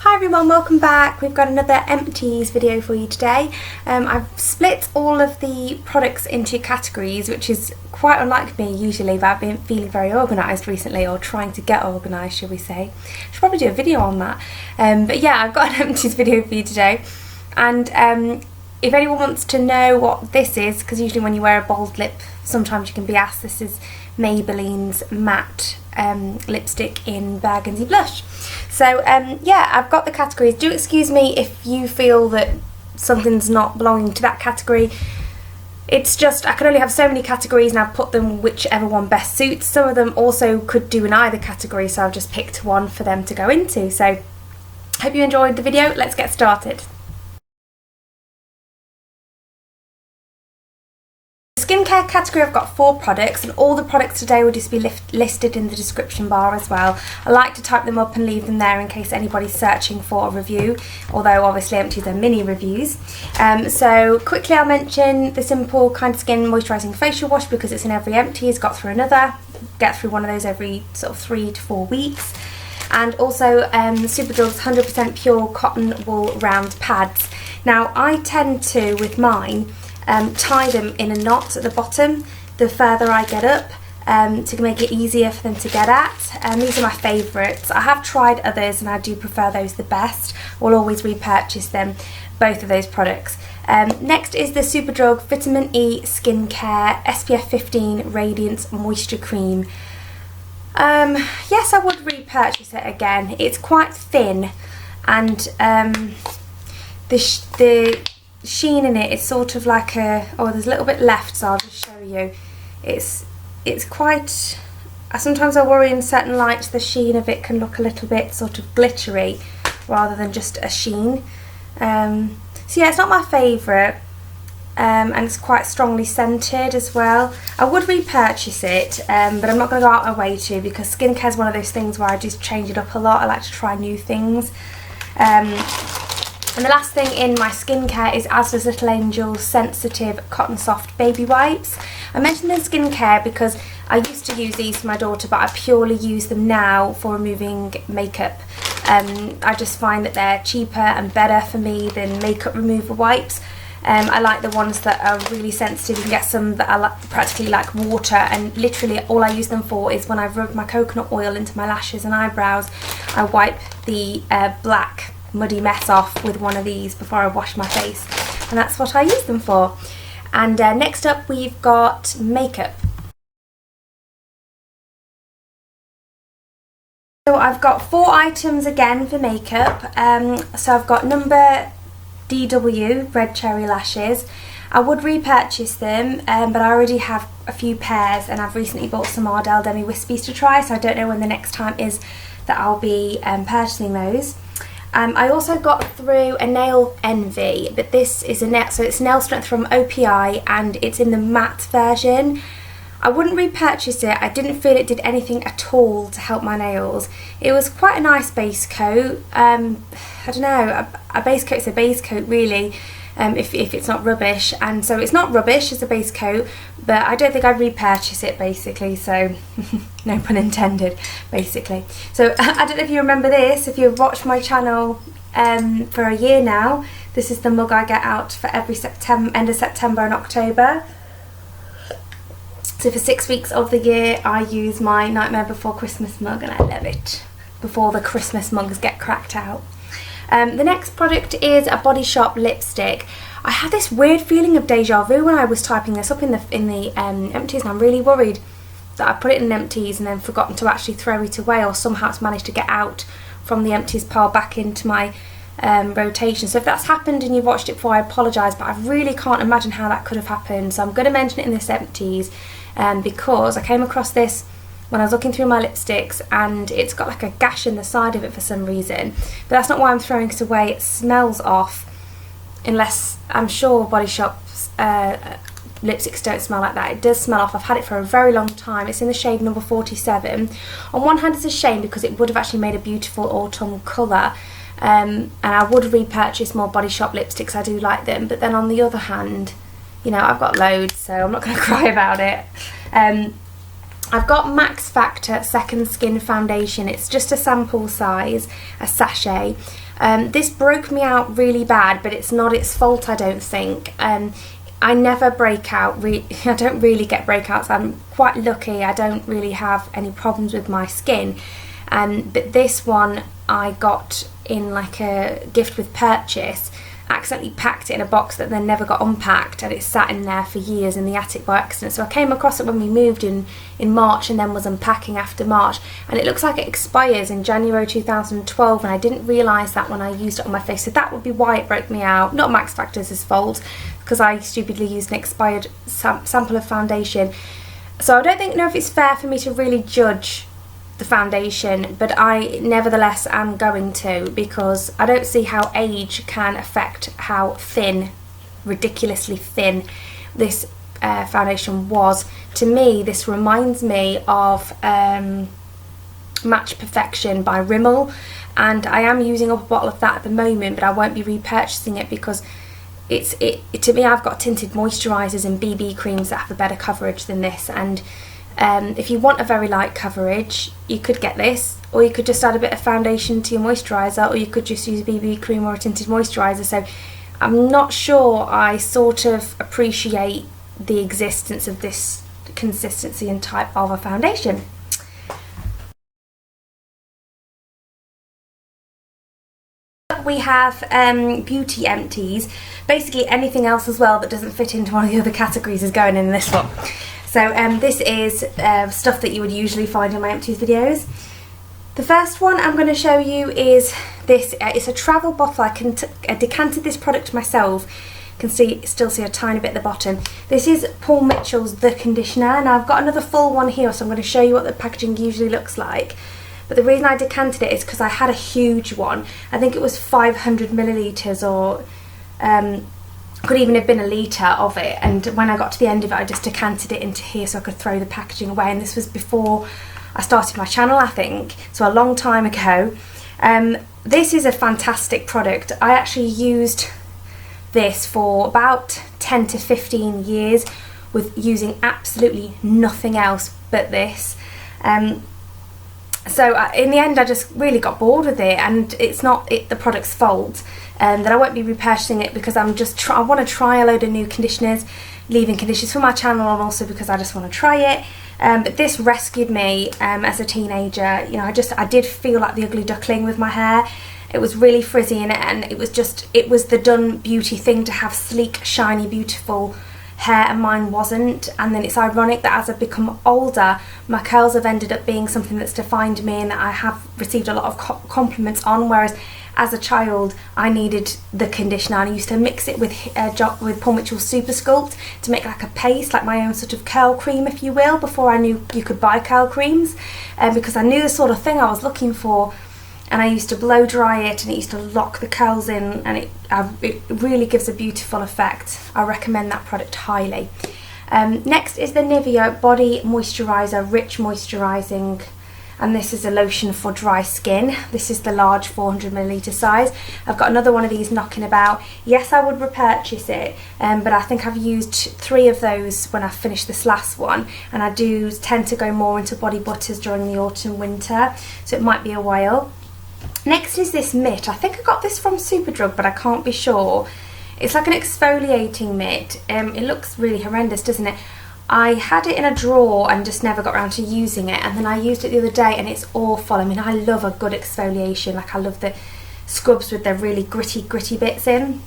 Hi everyone, welcome back. We've got another Empties video for you today. I've split all of the products into categories, which is quite unlike me usually, but I've been feeling very organised recently, or trying to get organised, shall we say. I should probably do a video on that. But yeah, I've got an Empties video for you today. And if anyone wants to know what this is, because usually when you wear a bold lip, sometimes you can be asked, this is Maybelline's matte lipstick in Burgundy Blush. So yeah, I've got the categories. Do excuse me if you feel that something's not belonging to that category. It's just I can only have so many categories and I've put them whichever one best suits. Some of them also could do in either category, so I've just picked one for them to go into. So hope you enjoyed the video. Let's get started. Skincare category, I've got 4 products, and all the products today will just be listed in the description bar as well. I like to type them up and leave them there in case anybody's searching for a review, although obviously Empties are mini reviews. So quickly I'll mention the Simple Kind Skin Moisterising Facial Wash because it's in every Empties. Got through another, get through one of those every sort of 3 to 4 weeks. And also Superdrug's 100% Pure Cotton Wool Round Pads. Now I tend to, with mine, tie them in a knot at the bottom the further I get up to make it easier for them to get at. These are my favourites. I have tried others and I do prefer those the best. We'll always repurchase them, both of those products. Next is the Superdrug Vitamin E Skincare SPF 15 Radiance Moisture Cream. Yes, I would repurchase it again. It's quite thin, and the sheen in it is sort of like there's a little bit left, so I'll just show you. It's quite, sometimes I worry in certain lights the sheen of it can look a little bit sort of glittery rather than just a sheen. So yeah, it's not my favourite, and it's quite strongly scented as well. I would repurchase it, but I'm not going to go out of my way to, because skincare is one of those things where I just change it up a lot. I like to try new things. And the last thing in my skincare is ASDA's Little Angels Sensitive Cotton Soft Baby Wipes. I mentioned them skincare because I used to use these for my daughter, but I purely use them now for removing makeup. I just find that they're cheaper and better for me than makeup remover wipes. I like the ones that are really sensitive. You can get some that are practically like water, and literally all I use them for is when I've rubbed my coconut oil into my lashes and eyebrows, I wipe the black muddy mess off with one of these before I wash my face, and that's what I use them for. And next up we've got makeup. So I've got 4 items again for makeup. So I've got number DW Red Cherry Lashes. I would repurchase them, but I already have a few pairs, and I've recently bought some Ardell Demi Wispies to try, so I don't know when the next time is that I'll be purchasing those. I also got through a Nail Envy, but this is so it's nail strength from OPI, and it's in the matte version. I wouldn't repurchase it. I didn't feel it did anything at all to help my nails. It was quite a nice base coat. I don't know, a base coat's a base coat really, if it's not rubbish, and so it's not rubbish as a base coat, but I don't think I'd repurchase it basically, so no pun intended basically. So I don't know if you remember this, if you've watched my channel for a year now, this is the mug I get out for every end of September and October. So for 6 weeks of the year I use my Nightmare Before Christmas mug, and I love it before the Christmas mugs get cracked out. The next product is a Body Shop lipstick. I had this weird feeling of deja vu when I was typing this up in the Empties, and I'm really worried that I put it in Empties and then forgotten to actually throw it away, or somehow it's managed to get out from the Empties pile back into my rotation. So if that's happened and you've watched it before, I apologise, but I really can't imagine how that could have happened. So I'm going to mention it in this Empties because I came across this when I was looking through my lipsticks, and it's got like a gash in the side of it for some reason, but that's not why I'm throwing it away. It smells off, unless I'm sure Body Shop's lipsticks don't smell like that. It does smell off. I've had it for a very long time. It's in the shade number 47. On one hand it's a shame because it would have actually made a beautiful autumn colour, and I would repurchase more Body Shop lipsticks. I do like them, but then on the other hand, you know, I've got loads, so I'm not going to cry about it. I've got MaxFactor Second Skin Foundation. It's just a sample size, a sachet. This broke me out really bad, but it's not its fault, I don't think. I never break out, I don't really get breakouts. I'm quite lucky, I don't really have any problems with my skin. But this one I got in like a gift with purchase. Accidentally packed it in a box that then never got unpacked, and it sat in there for years in the attic by accident. So I came across it when we moved in March, and then was unpacking after March, and it looks like it expires in January 2012, and I didn't realise that when I used it on my face. So that would be why it broke me out. Not MaxFactor's fault, because I stupidly used an expired sample of foundation. So I don't know if it's fair for me to really judge the foundation, but I nevertheless am going to, because I don't see how age can affect how thin, ridiculously thin, this foundation was. To me, this reminds me of Match Perfection by Rimmel, and I am using up a bottle of that at the moment, but I won't be repurchasing it because to me, I've got tinted moisturisers and BB creams that have a better coverage than this, and if you want a very light coverage, you could get this, or you could just add a bit of foundation to your moisturiser, or you could just use a BB cream or a tinted moisturiser. So I'm not sure I sort of appreciate the existence of this consistency and type of a foundation. We have beauty empties. Basically anything else as well that doesn't fit into one of the other categories is going in this one. So this is stuff that you would usually find in my empties videos. The first one I'm going to show you is this. It's a travel bottle. I decanted this product myself. You can still see a tiny bit at the bottom. This is Paul Mitchell's The Conditioner. Now I've got another full one here, so I'm going to show you what the packaging usually looks like. But the reason I decanted it is because I had a huge one. I think it was 500 millilitres, or could even have been a litre of it, and when I got to the end of it I just decanted it into here so I could throw the packaging away, and this was before I started my channel, I think, so a long time ago. This is a fantastic product. I actually used this for about 10 to 15 years with using absolutely nothing else but this. So in the end I just really got bored with it, and it's not the product's fault that I won't be repurchasing it, because I want to try a load of new conditioners, leave-in conditioners for my channel, and also because I just want to try it. But this rescued me as a teenager. You know, I did feel like the ugly duckling with my hair. It was really frizzy in it, and it was the done beauty thing to have sleek, shiny, beautiful hair, and mine wasn't. And then it's ironic that as I've become older, my curls have ended up being something that's defined me and that I have received a lot of compliments on, whereas as a child I needed the conditioner, and I used to mix it with Paul Mitchell's Super Sculpt to make like a paste, like my own sort of curl cream, if you will, before I knew you could buy curl creams, because I knew the sort of thing I was looking for. And I used to blow dry it, and it used to lock the curls in, and it really gives a beautiful effect. I recommend that product highly. Next is the Nivea Body Moisteriser, Rich Moisterising, and this is a lotion for dry skin. This is the large 400ml size. I've got another one of these knocking about. Yes, I would repurchase it, but I think I've used 3 of those when I finished this last one, and I do tend to go more into body butters during the autumn winter, so it might be a while. Next is this mitt. I think I got this from Superdrug, but I can't be sure. It's like an exfoliating mitt. It looks really horrendous, doesn't it? I had it in a drawer and just never got around to using it, and then I used it the other day and it's awful. I mean, I love a good exfoliation, like I love the scrubs with their really gritty bits in.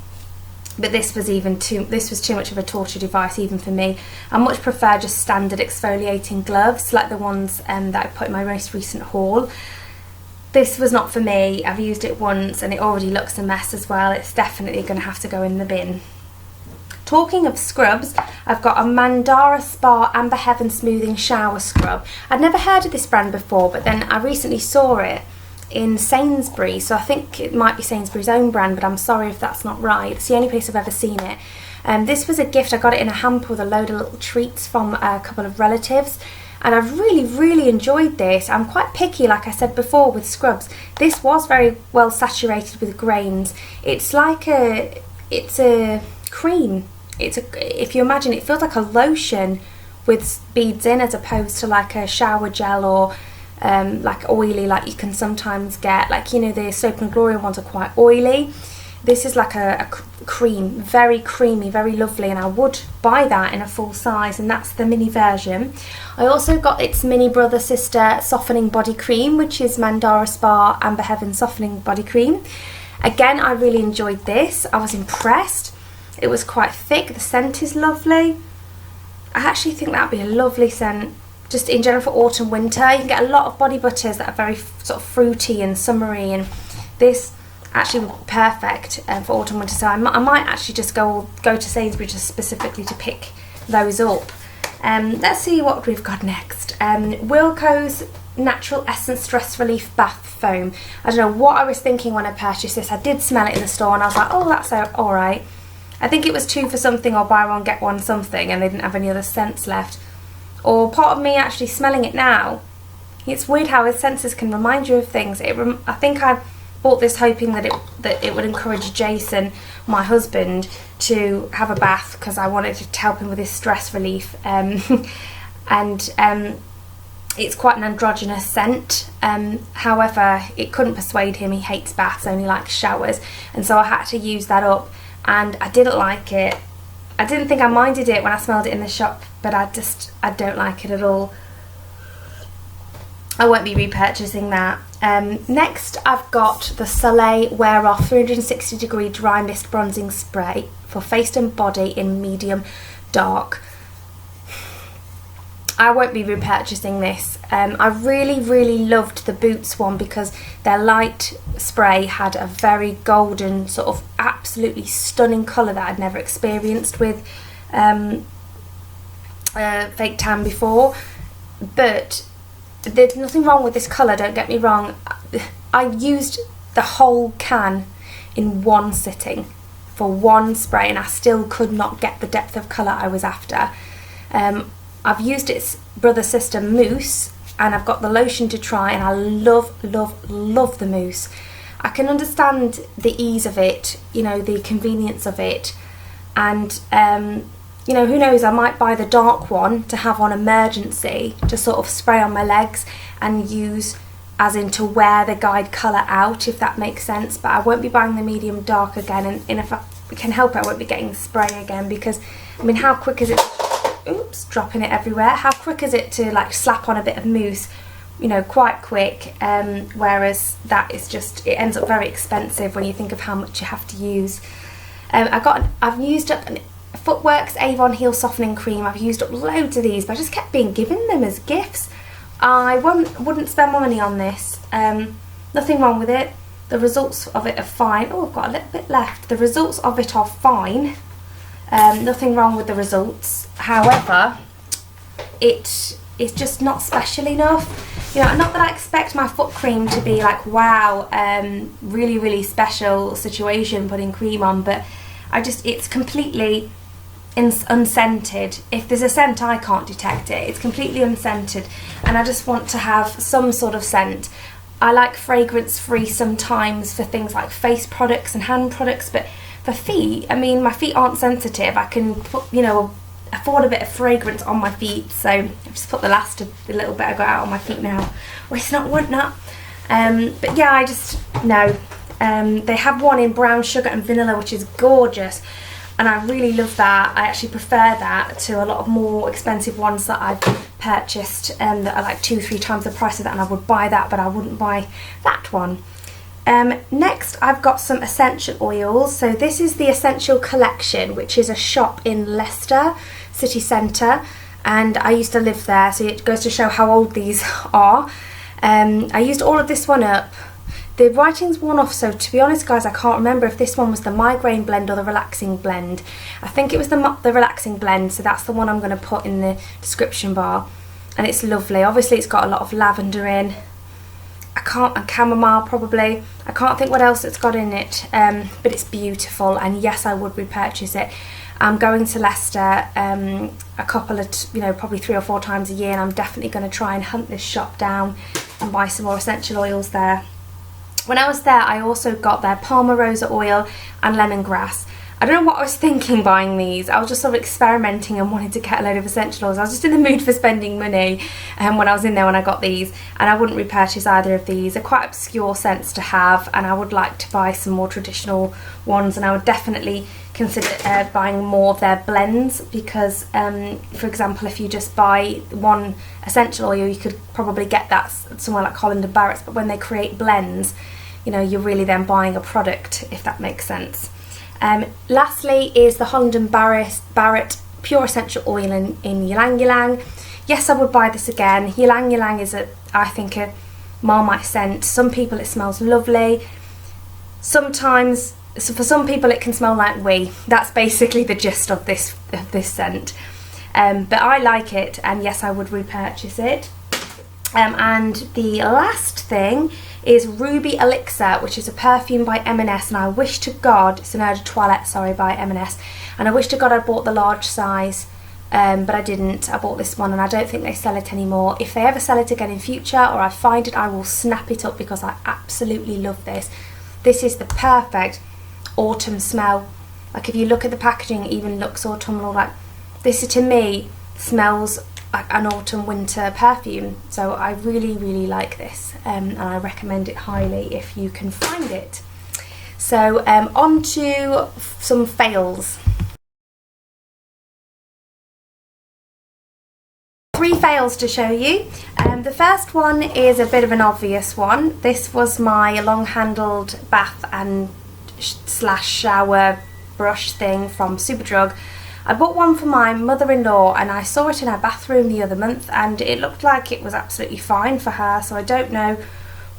But this was too much of a torture device even for me. I much prefer just standard exfoliating gloves, like the ones that I put in my most recent haul. This was not for me. I've used it once and it already looks a mess as well. It's definitely going to have to go in the bin. Talking of scrubs, I've got a Mandara Spa Amber Heaven Smoothing Shower Scrub. I'd never heard of this brand before, but then I recently saw it in Sainsbury's, so I think it might be Sainsbury's own brand, but I'm sorry if that's not right. It's the only place I've ever seen it. This was a gift. I got it in a hamper with a load of little treats from a couple of relatives, and I've really enjoyed this. I'm quite picky, like I said before, with scrubs. This was very well saturated with grains. It's like it's a cream. If you imagine, it feels like a lotion with beads in, as opposed to like a shower gel or like oily, like you can sometimes get, like, you know, the Soap and Glory ones are quite oily. This is like a cream, very creamy, very lovely, and I would buy that in a full size, and that's the mini version. I also got its mini brother sister softening body cream, which is Mandara Spa Amber Heaven softening body cream. Again, I really enjoyed this. I was impressed. It was quite thick. The scent is lovely. I actually think that'd be a lovely scent just in general for autumn, winter. You can get a lot of body butters that are very sort of fruity and summery, and this actually would be perfect for autumn, winter. So I might actually just go to Sainsbury's just specifically to pick those up. Let's see what we've got next. Wilko's Natural Essence Stress Relief Bath Foam. I don't know what I was thinking when I purchased this. I did smell it in the store and I was like, oh, that's alright. I think it was 2 for something, or buy one get one something, and they didn't have any other scents left. Or part of me actually smelling it now. It's weird how the senses can remind you of things. I think I bought this hoping that it would encourage Jason, my husband, to have a bath, because I wanted to help him with his stress relief. It's quite an androgynous scent. However, it couldn't persuade him. He hates baths, only likes showers, and so I had to use that up, and I didn't like it. I didn't think I minded it when I smelled it in the shop, but I don't like it at all. I won't be repurchasing that. Next, I've got the Solait Wear Off 360 Degree Dry Mist Bronzing Spray for face and body in medium dark. I won't be repurchasing this. I really loved the Boots one, because their light spray had a very golden, sort of absolutely stunning colour that I'd never experienced with fake tan before. But there's nothing wrong with this colour, don't get me wrong. I used the whole can in one sitting for one spray, and I still could not get the depth of colour I was after. I've used its brother sister Mousse, and I've got the lotion to try, and I love the mousse. I can understand the ease of it, you know, the convenience of it, and you know, who knows, I might buy the dark one to have on emergency, to sort of spray on my legs and use as in to wear the guide colour out, if that makes sense. But I won't be buying the medium dark again, and if I can help it, I won't be getting the spray again, because I mean, how quick is it? Oops, dropping it everywhere. How quick is it to like slap on a bit of mousse? You know, quite quick. Whereas that is just, it ends up very expensive when you think of how much you have to use. I've used up Footwork's Avon Heel Softening Cream. I've used up loads of these, but I just kept being given them as gifts. I wouldn't spend my money on this. Nothing wrong with it. The results of it are fine. Oh, I've got a little bit left. The results of it are fine. Nothing wrong with the results. However, it is just not special enough. You know, not that I expect my foot cream to be like, wow, really special situation putting cream on, but it's completely unscented. If there's a scent, I can't detect it. It's completely unscented, and I just want to have some sort of scent. I like fragrance free sometimes for things like face products and hand products, but for feet, I mean, my feet aren't sensitive. I can put, you know, afford a bit of fragrance on my feet, so I've just put the last of the little bit I got out on my feet now. Well, it's not want that. But yeah, I just, no. They have one in brown sugar and vanilla, which is gorgeous, and I really love that. I actually prefer that to a lot of more expensive ones that I've purchased that are like 2-3 times the price of that, and I would buy that, but I wouldn't buy that one. Next, I've got some essential oils. So this is the Essential Collection, which is a shop in Leicester city centre, and I used to live there, so it goes to show how old these are. I used all of this one up. The writing's worn off, so to be honest guys, I can't remember if this one was the migraine blend or the relaxing blend. I think it was the relaxing blend, so that's the one I'm going to put in the description bar, and it's lovely. Obviously it's got a lot of lavender in, and chamomile probably. I can't think what else it's got in it, but it's beautiful, and yes, I would repurchase it. I'm going to Leicester a couple of, probably 3 or 4 times a year, and I'm definitely going to try and hunt this shop down and buy some more essential oils there. When I was there, I also got their Palmarosa oil and lemongrass. I don't know what I was thinking buying these. I was just sort of experimenting and wanted to get a load of essential oils. I was just in the mood for spending money when I was in there when I got these, and I wouldn't repurchase either of these. They're quite obscure scents to have, and I would like to buy some more traditional ones, and I would definitely consider buying more of their blends because, for example, if you just buy one essential oil, you could probably get that somewhere like Holland & Barrett's, but when they create blends, you know, you're really then buying a product, if that makes sense. Lastly is the Holland & Barrett Pure Essential Oil in Ylang Ylang. Yes, I would buy this again. Ylang Ylang is, I think, a Marmite scent. Some people it smells lovely. Sometimes, so for some people it can smell like wee. That's basically the gist of this scent. But I like it, and yes, I would repurchase it. And the last thing is Ruby Elixir, which is a perfume by M&S, and I wish to God, it's an Eau de Toilette, sorry, by M&S, and I wish to God I bought the large size, but I didn't. I bought this one, and I don't think they sell it anymore. If they ever sell it again in future, or I find it, I will snap it up because I absolutely love this. This is the perfect autumn smell. Like, if you look at the packaging, it even looks autumnal. Like, this to me smells like an autumn winter perfume, so I really like this, and I recommend it highly if you can find it. So on to some fails. 3 fails to show you. The first one is a bit of an obvious one. This was my long-handled bath and slash shower brush thing from Superdrug. I bought one for my mother-in-law, and I saw it in her bathroom the other month, and it looked like it was absolutely fine for her, so I don't know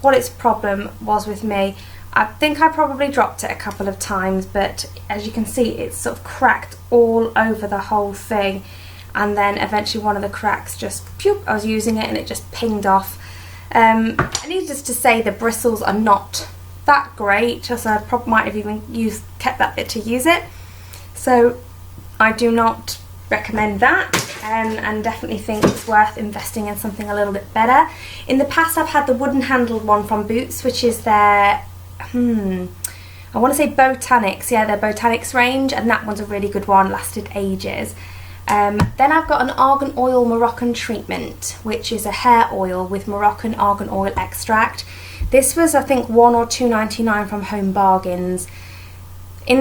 what its problem was with me. I think I probably dropped it a couple of times, but as you can see, it's sort of cracked all over the whole thing, and then eventually one of the cracks just, phew, I was using it and it just pinged off. Needless to say, the bristles are not that great, so I probably might have even kept that bit to use it. So I do not recommend that, and definitely think it's worth investing in something a little bit better. In the past, I've had the wooden handled one from Boots, which is their, I want to say Botanics, yeah, their Botanics range, and that one's a really good one, lasted ages. Then I've got an argan oil Moroccan treatment, which is a hair oil with Moroccan argan oil extract. This was, I think, $1 or $2.99 from Home Bargains.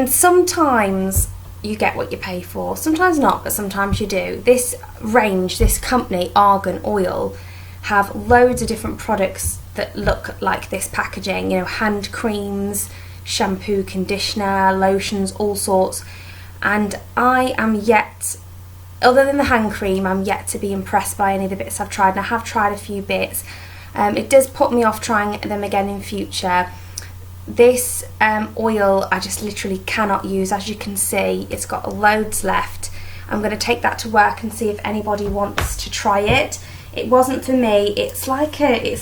Sometimes you get what you pay for, sometimes not, but sometimes you do. This range, this company, Argan Oil, have loads of different products that look like this packaging, you know, hand creams, shampoo, conditioner, lotions, all sorts, and I am yet, other than the hand cream, I'm yet to be impressed by any of the bits I've tried, and I have tried a few bits. It does put me off trying them again in future. This oil I just literally cannot use. As you can see, it's got loads left. I'm going to take that to work and see if anybody wants to try it. It wasn't for me. It's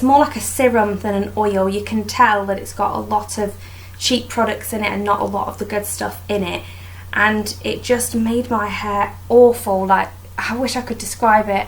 more like a serum than an oil. You can tell that it's got a lot of cheap products in it and not a lot of the good stuff in it, and it just made my hair awful. Like, I wish I could describe it.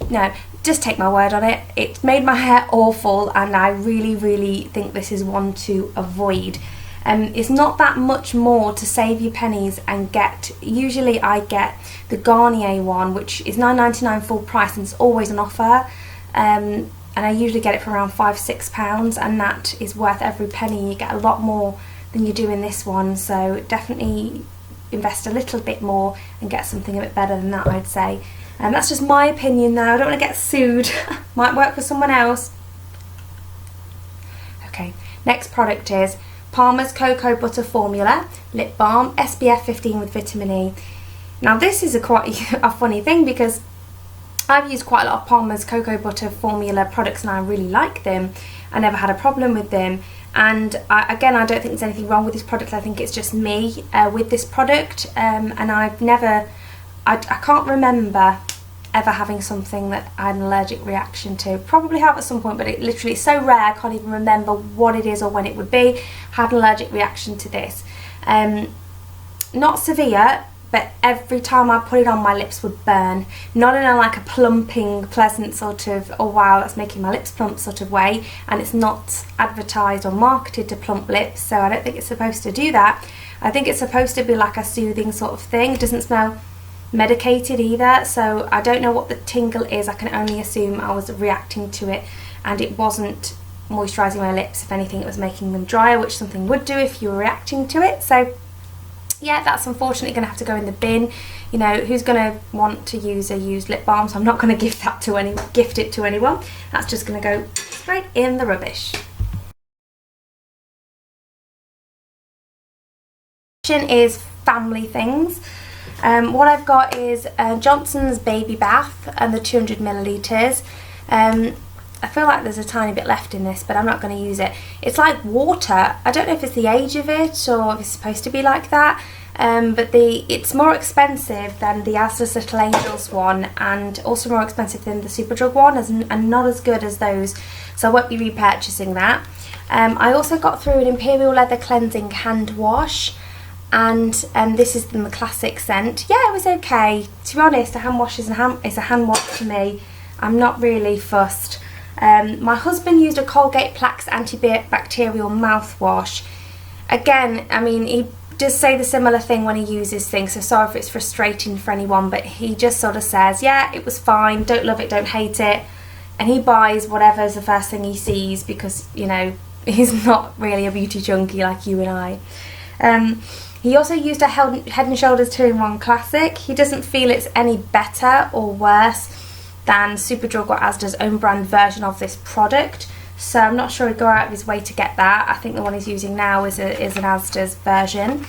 No, just take my word on it. It made my hair awful, and I really think this is one to avoid. It's not that much more to save you pennies and get. Usually I get the Garnier one, which is £9.99 full price, and it's always an offer. And I usually get it for around £5-6, and that is worth every penny. You get a lot more than you do in this one, so definitely invest a little bit more and get something a bit better than that, I'd say. And that's just my opinion now. I don't want to get sued. Might work for someone else. Okay, next product is Palmer's Cocoa Butter Formula Lip Balm, SPF 15 with vitamin E. Now this is quite a funny thing, because I've used quite a lot of Palmer's Cocoa Butter Formula products and I really like them. I never had a problem with them. And again, I don't think there's anything wrong with this product. I think it's just me with this product. And I can't remember ever having something that I had an allergic reaction to. Probably have at some point, but it literally is so rare I can't even remember what it is or when it would be. Had an allergic reaction to this. Not severe, but every time I put it on, my lips would burn. Not in a like a plumping, pleasant sort of, oh wow, that's making my lips plump sort of way, and it's not advertised or marketed to plump lips, so I don't think it's supposed to do that. I think it's supposed to be like a soothing sort of thing. It doesn't smell medicated either, so I don't know what the tingle is. I can only assume I was reacting to it, and it wasn't moisturising my lips. If anything, it was making them drier, which something would do if you were reacting to it. So yeah, that's unfortunately going to have to go in the bin. You know, who's going to want to use a used lip balm? So I'm not going to gift it to anyone. That's just going to go straight in the rubbish. Is family things. What I've got is Johnson's Baby Bath and the 200 millilitres. I feel like there's a tiny bit left in this, but I'm not going to use it. It's like water. I don't know if it's the age of it or if it's supposed to be like that, but it's more expensive than the ASDA's Little Angels one, and also more expensive than the Superdrug one, and not as good as those, so I won't be repurchasing that. I also got through an Imperial Leather Cleansing Hand Wash, and this is the classic scent. Yeah, it was okay. To be honest, a hand wash is a hand wash to me. I'm not really fussed. My husband used a Colgate Plax antibacterial mouthwash. Again, I mean, he does say the similar thing when he uses things, so sorry if it's frustrating for anyone, but he just sort of says, yeah, it was fine, don't love it, don't hate it, and he buys whatever's the first thing he sees because, you know, he's not really a beauty junkie like you and I. He also used a Head & Shoulders 2-in-1 Classic. He doesn't feel it's any better or worse than Superdrug or ASDA's own brand version of this product, so I'm not sure he'd go out of his way to get that. I think the one he's using now is an ASDA's version.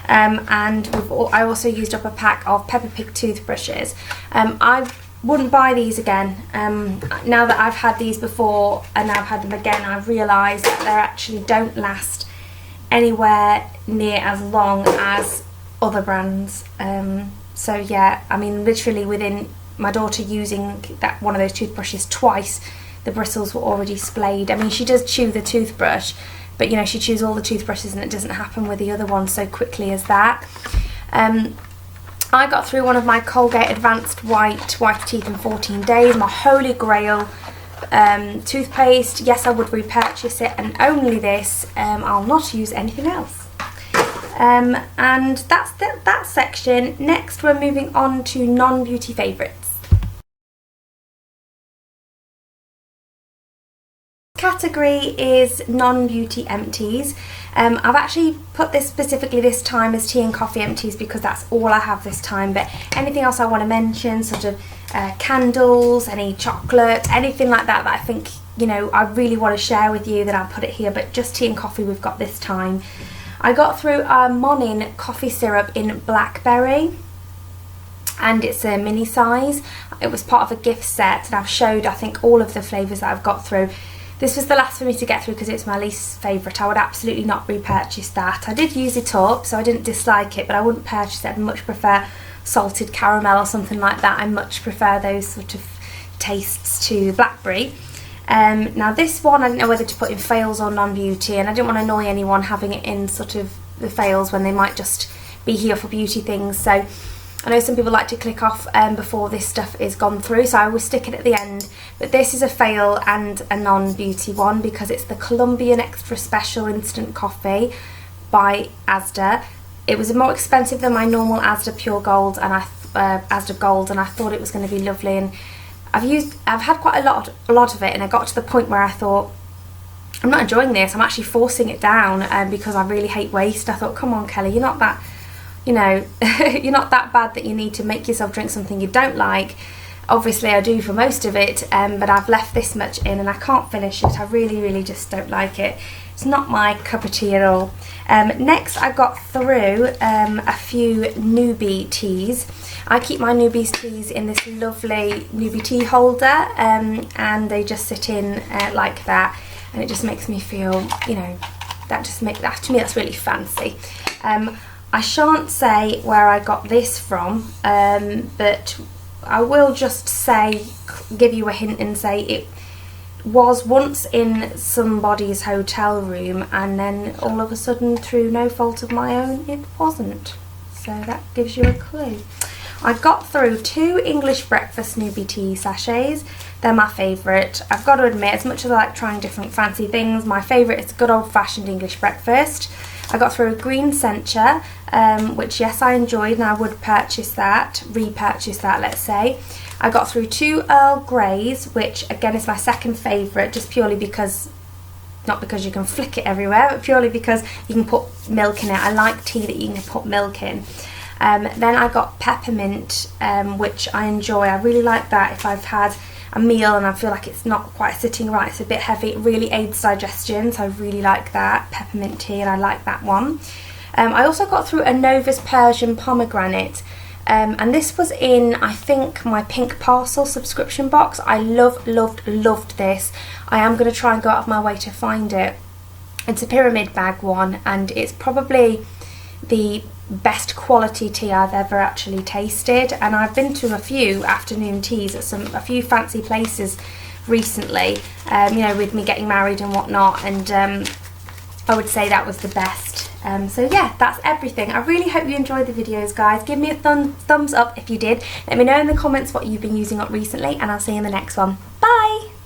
And I also used up a pack of Peppa Pig toothbrushes. I wouldn't buy these again. Now that I've had these before and I've had them again, I've realised that they actually don't last anywhere near as long as other brands. So yeah, I mean, literally within my daughter using one of those toothbrushes twice, the bristles were already splayed. I mean, she does chew the toothbrush, but you know, she chews all the toothbrushes and it doesn't happen with the other ones so quickly as that. I got through one of my Colgate Advanced White Teeth in 14 days, my holy grail toothpaste. Yes, I would repurchase it, and only this. I'll not use anything else. And that's that section. Next, we're moving on to non-beauty favourites. Category is non-beauty empties. I've actually put this specifically this time as tea and coffee empties because that's all I have this time, but anything else I want to mention, sort of candles, any chocolate, anything like that that I think, you know, I really want to share with you, then I'll put it here, but just tea and coffee we've got this time. I got through a Monin coffee syrup in blackberry, and it's a mini size. It was part of a gift set, and I've showed, I think, all of the flavours that I've got through. This was the last for me to get through because it's my least favourite. I would absolutely not repurchase that. I did use it up, so I didn't dislike it, but I wouldn't purchase it. I'd much prefer salted caramel or something like that. I much prefer those sort of tastes to blackberry. Now this one, I didn't know whether to put in fails or non-beauty, and I didn't want to annoy anyone having it in sort of the fails when they might just be here for beauty things. So I know some people like to click off before this stuff is gone through, so I will stick it at the end. But this is a fail and a non-beauty one because it's the Colombian Extra Special Instant Coffee by ASDA. It was more expensive than my normal ASDA Pure Gold and ASDA Gold, and I thought it was going to be lovely. And I've had quite a lot of it, and I got to the point where I thought, I'm not enjoying this. I'm actually forcing it down because I really hate waste. I thought, come on, Kelly, you're not that, you know, you're not that bad that you need to make yourself drink something you don't like. Obviously I do for most of it, but I've left this much in and I can't finish it. I really just don't like it. It's not my cup of tea at all. Next I got through a few newbie teas. I keep my newbie teas in this lovely newbie tea holder, and they just sit in like that, and it just makes me feel, you know, to me that's really fancy. I shan't say where I got this from, but I will just say, give you a hint and say it was once in somebody's hotel room, and then all of a sudden, through no fault of my own, it wasn't. So so that gives you a clue. I got through 2 English breakfast newbie tea sachets. They're my favourite. I've got to admit, as much as I like trying different fancy things, my favourite is good old-fashioned English breakfast. I got through a green sencha, which yes, I enjoyed, and I would purchase that, repurchase that, let's say. I got through 2 Earl Greys, which again is my second favourite, just purely because, not because you can flick it everywhere, but purely because you can put milk in it. I like tea that you can put milk in. Then I got peppermint, which I enjoy. I really like that if I've had a meal and I feel like it's not quite sitting right, it's a bit heavy. It really aids digestion, so I really like that peppermint tea, and I like that one. I also got through a Nova's Persian pomegranate, and this was in, I think, my pink parcel subscription box. I loved this. I am going to try and go out of my way to find it. It's a pyramid bag one, and it's probably the best quality tea I've ever actually tasted, and I've been to a few afternoon teas at a few fancy places recently, you know, with me getting married and whatnot, and I would say that was the best. So yeah, that's everything. I really hope you enjoyed the videos, guys. Give me a thumbs up if you did. Let me know in the comments what you've been using up recently, and I'll see you in the next one. Bye!